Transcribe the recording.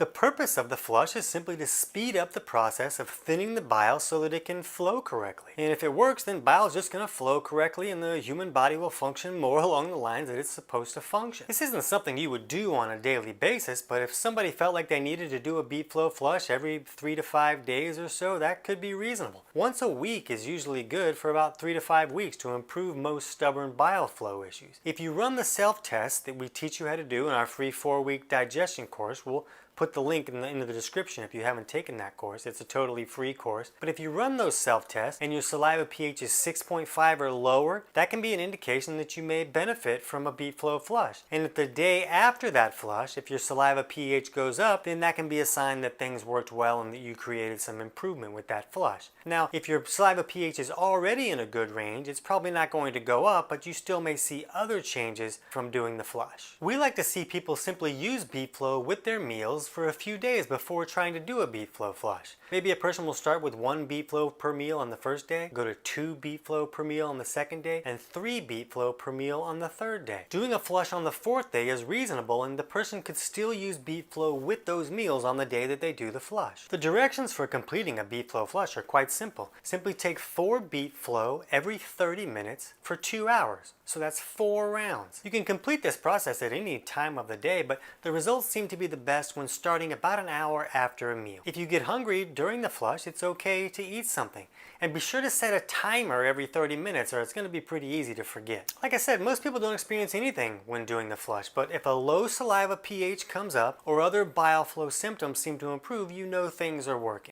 The purpose of the flush is simply to speed up the process of thinning the bile so that it can flow correctly. And if it works, then bile is just going to flow correctly and the human body will function more along the lines that it's supposed to function. This isn't something you would do on a daily basis, but if somebody felt like they needed to do a Beet Flow flush every 3 to 5 days or so, that could be reasonable. Once a week is usually good for about 3 to 5 weeks to improve most stubborn bile flow issues. If you run the self-test that we teach you how to do in our free 4-week digestion course, we'll put the link into the description if you haven't taken that course. It's a totally free course. But if you run those self-tests and your saliva pH is 6.5 or lower, that can be an indication that you may benefit from a Beet Flow flush. And if the day after that flush, if your saliva pH goes up, then that can be a sign that things worked well and that you created some improvement with that flush. Now, if your saliva pH is already in a good range, it's probably not going to go up, but you still may see other changes from doing the flush. We like to see people simply use Beet Flow with their meals for a few days before trying to do a Beet Flow flush. Maybe a person will start with 1 Beet Flow per meal on the first day, go to 2 Beet Flow per meal on the second day, and 3 Beet Flow per meal on the third day. Doing a flush on the 4th day is reasonable, and the person could still use Beet Flow with those meals on the day that they do the flush. The directions for completing a Beet Flow flush are quite simple. Simply take 4 Beet Flow every 30 minutes for 2 hours. So that's 4 rounds. You can complete this process at any time of the day, but the results seem to be the best when starting about an hour after a meal. If you get hungry during the flush, it's okay to eat something. And be sure to set a timer every 30 minutes or it's going to be pretty easy to forget. Like I said, most people don't experience anything when doing the flush, but if a low saliva pH comes up or other bile flow symptoms seem to improve, you know things are working.